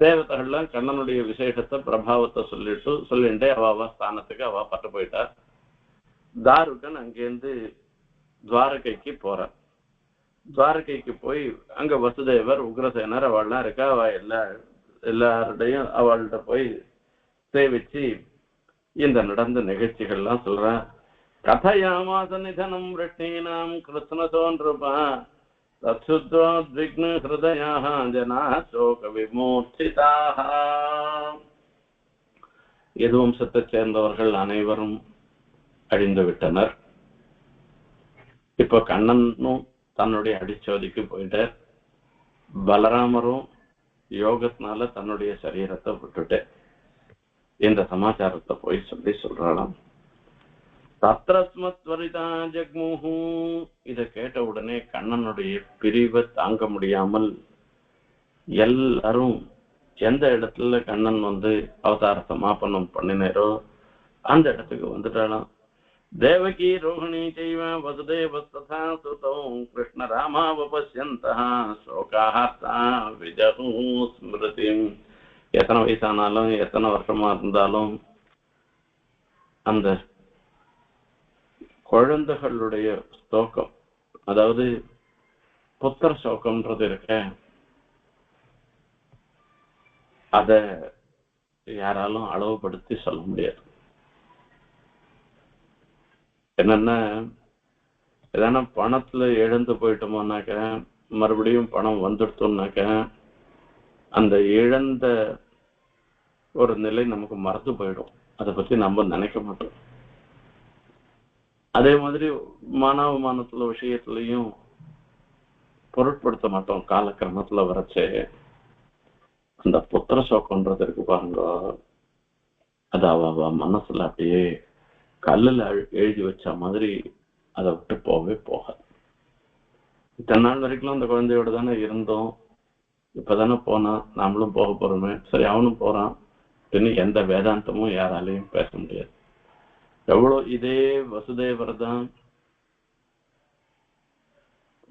S1: தேவதைகள்லாம் கண்ணனுடைய விசேஷத்தை பிரபாவத்தை சொல்லிட்டு அவ ஸ்தானத்துக்கு அவ பட்டு போயிட்டா. தாருகன் அங்கேருந்து துவாரகைக்கு போறார். துவாரகைக்கு போய் அங்க வசுதேவர், உக்ரசேனர் அவள்லாம் இருக்கா. அவ எல்லாருடையும் அவள்கிட்ட போய் சேவிச்சு இந்த நடந்த நிகழ்ச்சிகள்லாம் சொல்றான். கதையாமாச நிதனம் விஷ்ணீனாம் கிருஷ்ணசோன்ருபா தத்சுத்வாத்விக்ன ஹிருதயாஹ ஜனா சோக விமூர்ச்சிதாக. யதுவம்சத்தைச் சேர்ந்தவர்கள் அனைவரும் அழிந்து விட்டனர். இப்ப கண்ணனும் தன்னுடைய அடிச்சோதிக்கு போயிட்டார். பலராமரும் யோகத்தினால தன்னுடைய சரீரத்தை விட்டுட்டு இந்த சமாச்சாரத்தை போய் சொல்றாளாம். தத்ரஸ்மத்வரிதா ஜக்முஹு. இதை கேட்ட உடனே கண்ணனுடைய பிரிவை தாங்க முடியாமல் எல்லாரும் எந்த இடத்துல கண்ணன் அவதார சமாபனம் பண்ணினாரோ அந்த இடத்துக்கு வந்துட்டாளாம். தேவகி ரோஹிணி செய்வ வசுதேவஸ்ததா சுதௌ கிருஷ்ண ராமாவபஸ்யந்தஹ சோகாஹர்த்தா விஜஹு ஸ்மிருதிம். எத்தனை வயசானாலும் எத்தனை வருஷமா இருந்தாலும் அந்த குழந்தைகளுடைய ஸ்தோக்கம், அதாவது புத்திர சோகம்ன்றது இருக்க, அத யாராலும் அளவுபடுத்தி சொல்ல முடியாது. என்னன்னா, எதனா பணத்துல இழந்து போயிட்டோமோனாக்க மறுபடியும் பணம் வந்துடுத்தோம்னாக்க அந்த இழந்த ஒரு நிலை நமக்கு மறந்து போயிடும். அதை பத்தி நம்ம நினைக்க மாட்டோம். அதே மாதிரி மானவமானத்துல விஷயத்திலையும் பொருட்படுத்த மாட்டோம். காலக்கிரமத்துல வரைச்சு அந்த புத்திர சோக்கம்ன்றது இருக்கு பாருங்க, அது அவ மனசுல அப்படியே கல்லுல எழுதி வச்ச மாதிரி அதை விட்டு போகவே போகாது. இத்தனை நாள் வரைக்கும் அந்த குழந்தையோட தானே இருந்தோம், இப்பதானே போனா, நாமளும் போக போறோமே, சரி அவனும் போறான் அப்படின்னு எந்த வேதாந்தமும் யாராலையும் பேச முடியாது. எவ்வளோ இதே வசுதேவர் தான்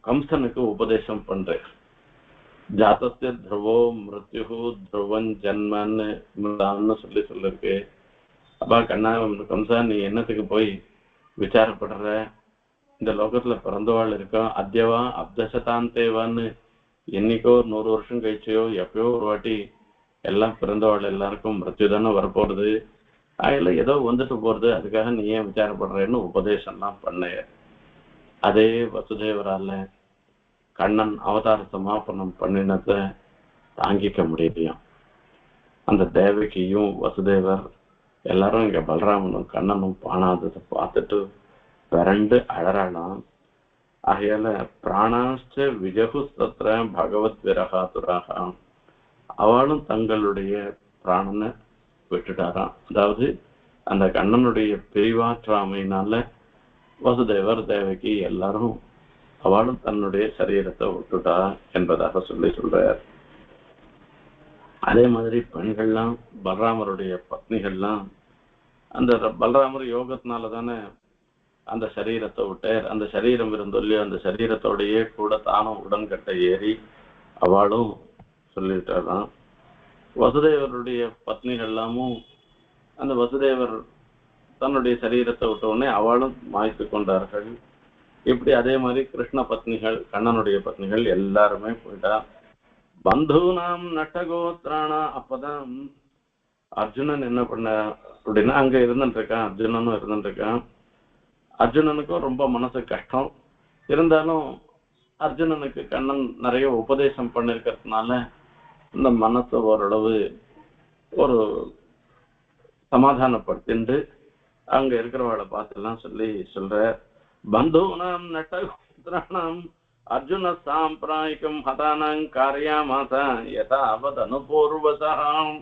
S1: கம்சனுக்கு உபதேசம் பண்றேன். ஜாத்தஸ்ய துருவோ மிருத்யு துருவன் ஜன்மன்னு மிருதான்னு சொல்லிருக்கு. அப்பா கண்ணா கம்சா, நீ என்னத்துக்கு போய் விசாரப்படுற? இந்த லோகத்துல பிறந்தவாள் இருக்கோம். அத்தியவா அப்தசதாந்தேவான்னு என்னைக்கோ 100 வருஷம் கழிச்சோ எப்பயோ ஒரு வாட்டி எல்லாம் பிறந்தவாள் எல்லாருக்கும் மிருத்யு தானே வரப்போறது. அதில் ஏதோ வந்துட்டு போறது, அதுக்காக நீ ஏன் விசாரப்படுறேன்னு உபதேசம்லாம் பண்ண. அதே வசுதேவரால கண்ணன் அவதார சமாபனம் பண்ணினதை தாங்கிக்க முடியலையும். அந்த தேவகியும் வசுதேவர் எல்லாரும் இங்க பலராமனும் கண்ணனும் பாணாததை பார்த்துட்டு பிறண்டு அழறாளாம். ஆகையால பிராணாஷ்ட விஜகுஸ்தத்ர பகவத் விரகாதுராக, அவளும் தங்களுடைய பிராணனை விட்டுட்டாராம். அதாவது அந்த கண்ணனுடைய பிரிவாற்றாமையினால வசுதேவர் தேவகி எல்லாரும் அவளும் தன்னுடைய சரீரத்தை விட்டுட்டா என்பதாக சொல்றார். அதே மாதிரி பெண்கள்லாம் பலராமருடைய பத்னிகள்லாம் அந்த பலராமர் யோகத்தினால தானே அந்த சரீரத்தை விட்டார். அந்த சரீரம் இருந்தொல்லி அந்த சரீரத்தோடையே கூட தானும் உடன்கட்டை ஏறி அவளும் சொல்லிட்டாராம். வசுதேவருடைய பத்னிகள் எல்லாமும் அந்த வசுதேவர் தன்னுடைய சரீரத்தை விட்ட உடனே அவளும் மாய்த்து கொண்டார்கள். இப்படி அதே மாதிரி கிருஷ்ண பத்னிகள் கண்ணனுடைய பத்னிகள் எல்லாருமே போயிட்டா. பந்து நாம் நட்டகோத்ரானா. அப்பதான் அர்ஜுனன் என்ன பண்ண அப்படின்னா, அங்க இருந்துட்டு இருக்கான், அர்ஜுனனும் இருந்துட்டு இருக்கான். அர்ஜுனனுக்கும் ரொம்ப மனசு கஷ்டம். இருந்தாலும் அர்ஜுனனுக்கு கண்ணன் நிறைய உபதேசம் பண்ணிருக்கிறதுனால இந்த மனசை ஓரளவு ஒரு சமாதானப்படுத்திண்டு அங்க இருக்கிறவளை பார்த்துலாம் சொல்ற. பந்தூனாம் நட்டகோத்ராணாம் அர்ஜுன சாம்பிராயிகம் ஹதானாங் காரியாமாசா யதாவத் அனுபூர்வசாம்.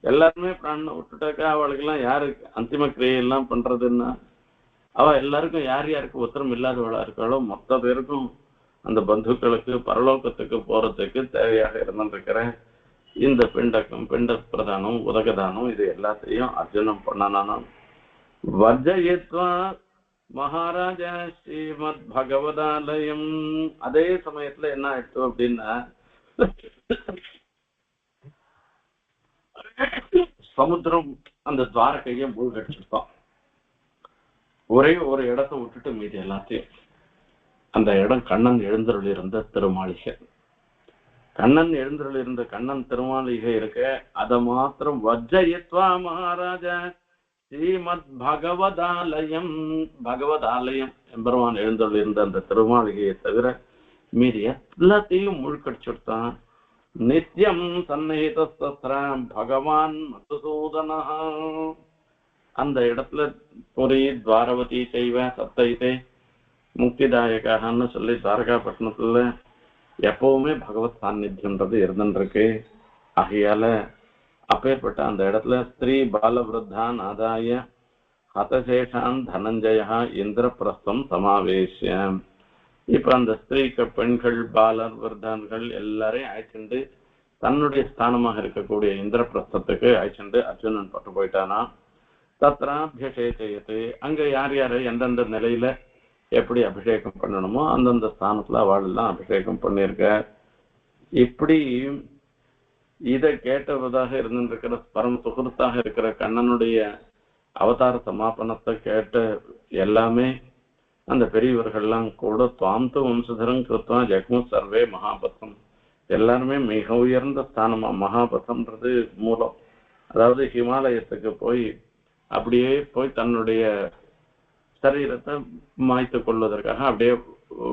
S1: எல்லாருமே பிராணனை விட்டுட்டாக்கா அவளுக்கெல்லாம் யாருக்கு அந்திம கிரியெல்லாம் பண்றதுன்னா, அவ எல்லாருக்கும் யார் யாருக்கு உத்தரம் இல்லாதவளா இருக்காளோ மொத்த பேருக்கும் அந்த பந்துக்களுக்கு பரலோகத்துக்கு போறதுக்கு தேவையாக இருந்திருக்கிற இந்த பிண்ட பிரதானம் உதகதானம் இது எல்லாத்தையும் அர்ஜுனம் பண்ணனானும். வர்ஜயித்வா மகாராஜா ஸ்ரீமத் பகவதாலயம். அதே சமயத்துல என்ன ஆயிடுச்சு அப்படின்னா, சமுத்திரம் அந்த துவாரகையை மூழ்கடிச்சிருப்பான். ஒரே ஒரு இடத்தை விட்டுட்டு மீதி எல்லாத்தையும். அந்த இடம் கண்ணன் எழுந்தருள் இருந்த திருமாளிகை. கண்ணன் எழுந்தருள் இருந்த கண்ணன் திருமாளிகை இருக்க அதை மாத்திரம் வஜ்ஜயித்வா மகாராஜா ஸ்ரீமத் பகவதாலயம். பகவதாலயம் எம்பெருமான் எழுந்தருள் இருந்த அந்த திருமாளிகையை தவிர மீதி எல்லாத்தையும் முழுக்கடிச்சுட்டான். நித்தியம் சந்நிஹிதஸ்தத்ரம் பகவான் மதுசூதனா. அந்த இடத்துல புரி துவாரவதி செய்வ சப்தைதே முக்திதாயகான்னு சொல்லி துவாரகாப்பட்டினத்துல எப்பவுமே பகவத் சாநித்தியம்ன்றது இருந்துருக்கு. ஆகையால அப்பேற்பட்ட அந்த இடத்துல ஸ்திரீ பாலவிருத்தான் ஆதாய ஹதசேஷான் தனஞ்சயா இந்திரபிரஸ்தம் சமாவேசிய. இப்ப அந்த ஸ்திரீக்கு பெண்கள் பாலர் விருத்தான்கள் எல்லாரையும் அழைச்சிண்டு தன்னுடைய ஸ்தானமாக இருக்கக்கூடிய இந்திரபிரஸ்தத்துக்கு அழைச்சிண்டு அர்ஜுனன் பட்டு போயிட்டானா. தத்ராபிஷேகத்து அங்க யார் யாரு எந்தெந்த நிலையில எப்படி அபிஷேகம் பண்ணணுமோ அந்தந்த ஸ்தானத்துல அவள் எல்லாம் அபிஷேகம் பண்ணியிருக்க. இப்படி இதை கேட்டதாக இருந்திருக்கிற பரம சுகிருத்தாக இருக்கிற கண்ணனுடைய அவதார சமாபனத்தை கேட்ட எல்லாமே அந்த பெரியவர்கள்லாம் கூட துவாம்து வம்சதரம் கிருத்வா ஜக்மு சர்வே மகாபத்தம். எல்லாருமே மிக உயர்ந்த ஸ்தானமா. மகாபத்தம்ன்றது மூலம், அதாவது ஹிமாலயத்துக்கு போய் அப்படியே போய் தன்னுடைய சரீரத்தை மாய்த்து கொள்வதற்காக அப்படியே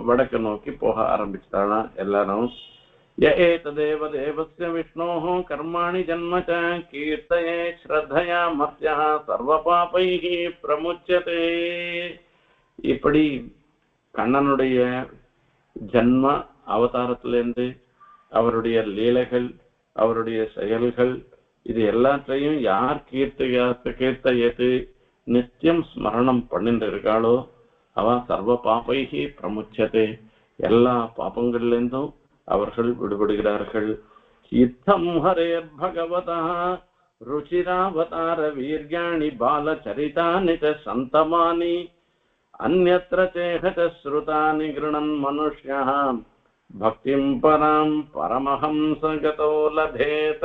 S1: வடக்கு நோக்கி போக ஆரம்பிச்சிட்டானா எல்லாரும். ஏததேவ தேவஸ்ய விஷ்ணோஹ கர்மாணி ஜன்மச கீர்த்தயே ஸ்ரத்தயா மத்யா சர்வ பாபைஹி பிரமுச்யதே. இப்படி கண்ணனுடைய ஜன்ம அவதாரத்திலிருந்து அவருடைய லீலைகள் அவருடைய செயல்கள் இது எல்லாத்தையும் யார் கீர்த்தையது நித்தியம் ஸ்மரணம் பண்ணிட்டு இருக்காளோ அவ சர்வ பாபைஹி பிரமுச்சதே, எல்லா பாபங்கள்லேருந்தும் அவர்கள் விடுபடுகிறார்கள். யுத்தம் ஹரேர் பகவதா ருச்சிராவதார வீர்யாணி பாலச்சரிதானி சந்தமானி அந்யத்ர சேஹத ஸ்ருதானி கிருணன் மனுஷ்யா பக்திம் பராம் பரமஹம்சகதோ லபேத.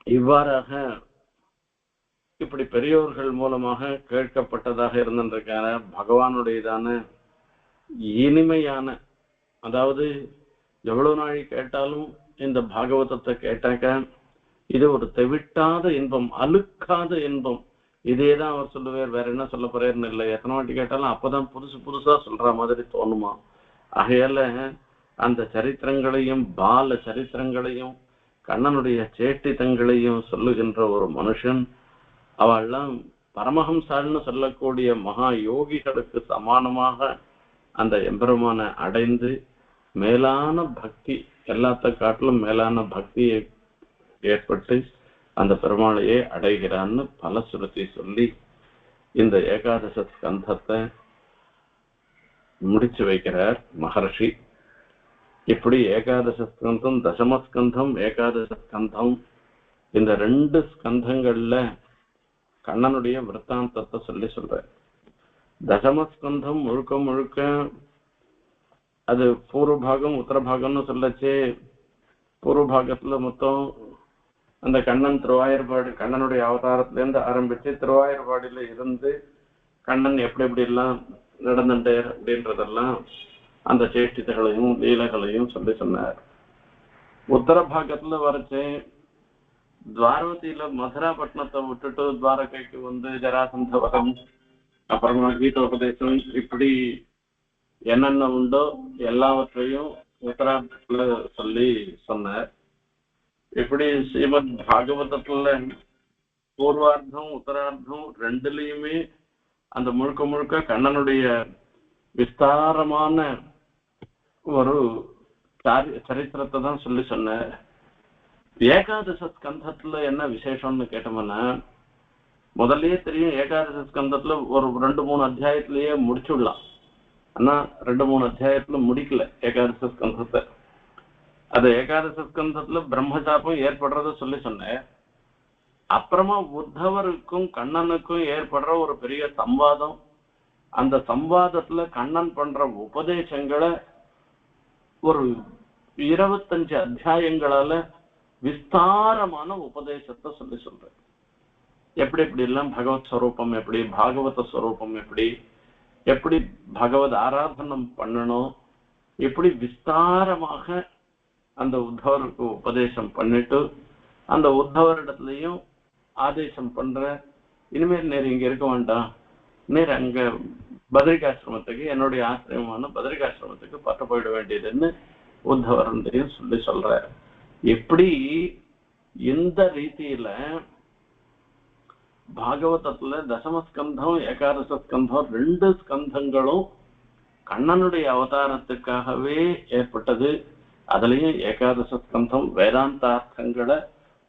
S1: இவ்வாறாக இப்படி பெரியோர்கள் மூலமாக கேட்கப்பட்டதாக இருந்திருக்கான பகவானுடையதான இனிமையான, அதாவது எவ்வளவு நாள் கேட்டாலும் இந்த பாகவதத்தை கேட்டாக்க இது ஒரு தெவிட்டாத இன்பம், அழுக்காத இன்பம். இதேதான் அவர் சொல்லுவார், வேற என்ன சொல்ல போறாருன்னு இல்லை. எத்தனை வாட்டி கேட்டாலும் அப்பதான் புதுசு புதுசா சொல்ற மாதிரி தோணுமா. ஆகையால அந்த சரித்திரங்களையும் பால சரித்திரங்களையும் கண்ணனுடைய சேட்டித்தங்களையும் சொல்லுகின்ற ஒரு மனுஷன் அவெல்லாம் பரமஹம்சால்னு சொல்லக்கூடிய மகா யோகிகளுக்கு சமானமாக அந்த எம்பெருமான அடைந்து மேலான பக்தி, எல்லாத்த காட்டிலும் மேலான பக்தியை ஏற்பட்டு அந்த பெருமாளையே அடைகிறான்னு பல சுருத்தி சொல்லி இந்த ஏகாதச ஸ்கந்தத்தை முடிச்சு வைக்கிறார் மகர்ஷி. இப்படி ஏகாதச ஸ்கந்தம், தசமஸ்கந்தம், ஏகாதச ஸ்கந்தம், இந்த 2 ஸ்கந்தங்கள்ல கண்ணனுடைய விற்த்தாந்தத்தை சொல்ற. தசமஸ்கந்தம் முழுக்க முழுக்க அது பூர்வபாகம் உத்தரபாகம்னு சொல்லச்சு. பூர்வபாகத்துல மொத்தம் அந்த கண்ணன் திருவாயூர்பாடு, கண்ணனுடைய அவதாரத்திலேருந்து ஆரம்பிச்சு திருவாயூர்பாடியில இருந்து கண்ணன் எப்படி எப்படி எல்லாம் நடந்துட்டார் அப்படின்றதெல்லாம் அந்த சேஷ்டிதங்களையும் லீலைகளையும் சொன்னார். உத்தர பாகத்துல வரைச்சு துவாரவதியில மதுராபட்டினத்தை விட்டுட்டு துவாரகைக்கு வந்து ஜராசந்த வகம், அப்புறமா கீதோபதேசம், இப்படி என்னென்ன உண்டோ எல்லாவற்றையும் உத்தரார்த்தத்துல சொன்னார். இப்படி ஸ்ரீமத் பாகவதத்துல பூர்வார்த்தம் உத்தரார்த்தம் 2லயுமே அந்த முழுக்க முழுக்க கண்ணனுடைய விஸ்தாரமான ஒரு சரித்திரத்தை தான் சொன்னார். ஏகாதச ஸ்கந்தத்துல என்ன விசேஷம்னு கேட்டோம்னா, முதல்லயே தெரியும் ஏகாதச ஸ்கந்தத்துல ஒரு 2-3 அத்தியாயத்திலேயே முடிச்சுடலாம். ஆனா 2-3 அத்தியாயத்துல முடிக்கல ஏகாதச ஸ்கந்தத்தை. அது ஏகாதச ஸ்கந்தத்துல பிரம்மசாபம் ஏற்படுறத சொன்னேன். அப்புறமா உத்தவருக்கும் கண்ணனுக்கும் ஏற்படுற ஒரு பெரிய சம்வாதம், அந்த சம்வாதத்துல கண்ணன் பண்ற உபதேசங்களை ஒரு 25 அத்தியாயங்களால விஸ்தாரமான உபதேசத்தை சொல்றேன். எப்படி எப்படி எல்லாம் பகவத் ஸ்வரூபம் எப்படி, பாகவத ஸ்வரூபம் எப்படி, எப்படி பகவத் ஆராதனம் பண்ணணும், எப்படி விஸ்தாரமாக அந்த உத்தவருக்கு உபதேசம் பண்ணிட்டு அந்த உத்தவரிடத்துலயும் ஆதேசம் பண்ற, இனிமேல் நேர் இங்க இருக்க வேண்டாம், நேர் அங்க பத்ரிகாசிரமத்துக்கு, என்னுடைய ஆசிரியமான பத்ரிகாசிரமத்துக்கு பட்ட போயிட வேண்டியதுன்னு உத்தவரையும் சொல்றாரு. எப்படி இந்த ரீதியில பாகவதத்துல தசமஸ்கந்தம் ஏகாதச ஸ்கந்தம் 2 ஸ்கந்தங்களும் கண்ணனுடைய அவதாரத்துக்காகவே ஏற்பட்டது. அதுலயும் ஏகாதச ஸ்கந்தம் வேதாந்தார்த்தங்களை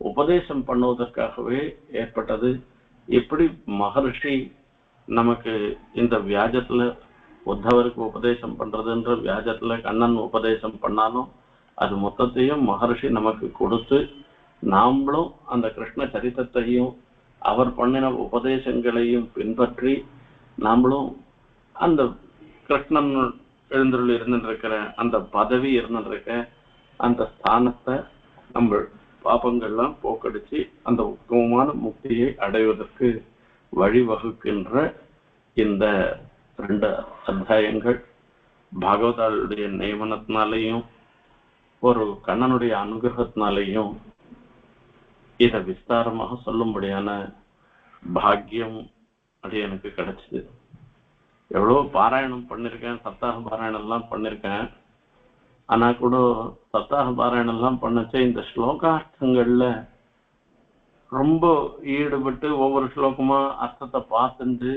S1: உபதேசம் பண்ணுவதற்காகவே ஏற்பட்டது. இப்படி மகர்ஷி நமக்கு இந்த வியாஜத்துல உத்தவருக்கு உபதேசம் பண்றதுன்ற வியாஜத்துல கண்ணன் உபதேசம் பண்ணாலும் அது மொத்தத்தையும் மகர்ஷி நமக்கு கொடுத்து, நாமளும் அந்த கிருஷ்ண சரித்திரத்தையும் அவர் பண்ணின உபதேசங்களையும் பின்பற்றி நாமளும் அந்த கிருஷ்ணன் எழுந்தருள் இருந்துருக்கிற அந்த பதவி இருந்துருக்க அந்த ஸ்தானத்தை நம்ம பாபங்கள்லாம் போக்கடிச்சு அந்த உத்தமமான முக்தியை அடைவதற்கு வழிவகுக்கின்ற இந்த 2 அத்தியாயங்கள் பாகவதாளுடைய நியமனத்தினாலையும் ஒரு கண்ணனுடைய அனுகிரகத்தினாலையும் இதை விஸ்தாரமாக சொல்லும்படியான பாக்கியம் அது எனக்கு கிடைச்சது. எவ்வளவு பாராயணம் பண்ணிருக்கேன், சப்தாக பாராயணம் எல்லாம் பண்ணிருக்கேன். ஆனா கூட சப்தாக பாராயணம் எல்லாம் பண்ணச்சே இந்த ஸ்லோகார்த்தங்கள்ல ரொம்ப ஈடுபட்டு ஒவ்வொரு ஸ்லோகமா அர்த்தத்தை பார்த்துட்டு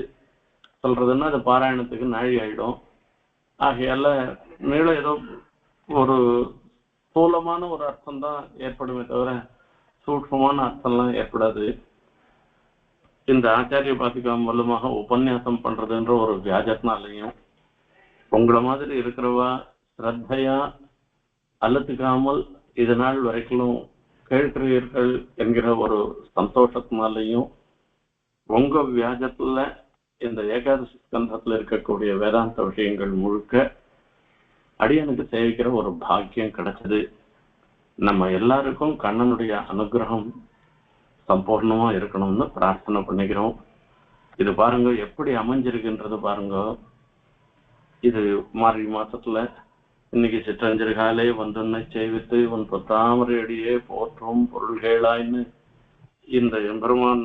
S1: சொல்றதுன்னா அது பாராயணத்துக்கு நாழி ஆயிடும். ஆகையால மேலும் ஏதோ ஒரு ஸ்தூலமான ஒரு அர்த்தம் தான் ஏற்படுமே தவிர சூட்சமான அர்த்தம்லாம் ஏற்படாது. இந்த ஆச்சாரிய பாதிகா மூலமாக உபன்யாசம் பண்றதுன்ற ஒரு வியாஜத்தினாலையும் உங்களை மாதிரி இருக்கிறவா ஸ்ரத்தையா அழுத்துக்காமல் இது நாள் வரைக்கும் கேட்கிறீர்கள் என்கிற ஒரு சந்தோஷத்தினாலையும் உங்க வியாஜத்துல இந்த ஏகாதசி ஸ்கந்தத்துல இருக்கக்கூடிய வேதாந்த விஷயங்கள் முழுக்க அடியனுக்கு சேவிக்கிற ஒரு பாக்கியம் கிடைச்சது. நம்ம எல்லாருக்கும் கண்ணனுடைய அனுகிரகம் சம்பூர்ணமா இருக்கணும்னு பிரார்த்தனை பண்ணிக்கிறோம். இது பாருங்க எப்படி அமைஞ்சிருக்குன்றது பாருங்க. இது மார்கழி மாசத்துல இன்னைக்கு சிற்றஞ்சர்காலே வந்துன்னை சேவித்து உன் பொத்தாமரை அடியே போற்றும் பொருள்களாயின்னு இந்த எம்பெருமான்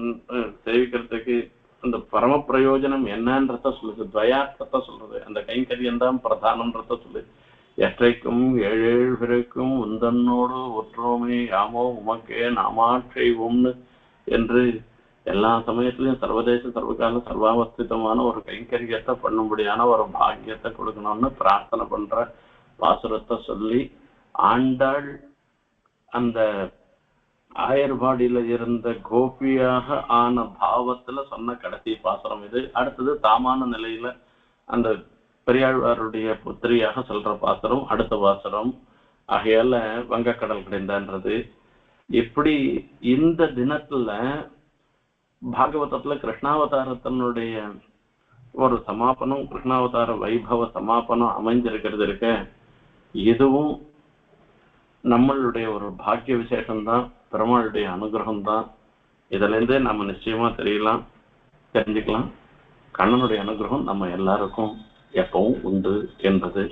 S1: சேவிக்கிறதுக்கு அந்த பரம பிரயோஜனம் என்னன்றத சொல்லுது, துவயார்த்தத்தை சொல்றது. அந்த கைங்கரியம் தான் பிரதானம்ன்றத சொல்லு. எற்றைக்கும் ஏழேழு பிறக்கும் உந்தன்னோடு ஒற்றோமே யாமோ உமக்கே நாமாட்செய்வோம்னு என்று எல்லா சமயத்திலையும் சர்வதேச சர்வகால சர்வாவஸ்திதமான ஒரு கைங்கரியத்தை பண்ணும்படியான ஒரு பாக்கியத்தை கொடுக்கணும்னு பிரார்த்தனை பண்ற பாசுரத்தை சொல்லி, ஆண்டாள் அந்த ஆயர்பாடியில இருந்த கோபியாக ஆன பாவத்துல சொன்ன கடைசி பாசுரம் இது. அடுத்தது தாமான நிலையில அந்த பெரியாழ்வாருடைய புத்திரியாக சொல்ற பாசுரம் அடுத்த பாசுரம். ஆகையால வங்கக்கடல் கிடைந்தான்றது. இப்படி இந்த தினத்துல பாகவதத்துல கிருஷ்ணாவதாரத்தினுடைய ஒரு சமாபனம், கிருஷ்ணாவதார வைபவ சமாபனம் அமைஞ்சிருக்கிறது இருக்க, இதுவும் நம்மளுடைய ஒரு பாக்கிய விசேஷம்தான், பெருமாளுடைய அனுகிரகம் தான். இதுல இருந்தே நம்ம நிச்சயமா தெரிஞ்சுக்கலாம் கண்ணனுடைய அனுகிரகம் நம்ம எல்லாருக்கும் எப்பவும் உண்டு என்பது.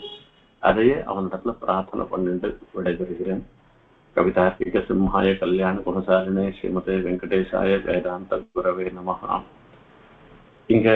S1: அதையே அவனிடத்துல பிரார்த்தனை பண்ணிட்டு விடைபெறுகிறேன். கவிதார்க்கிக சிம்ஹாய கல்யாண குணசாலினே ஸ்ரீமதே வெங்கடேசாய வேதாந்த குரவே நமஹ. இங்க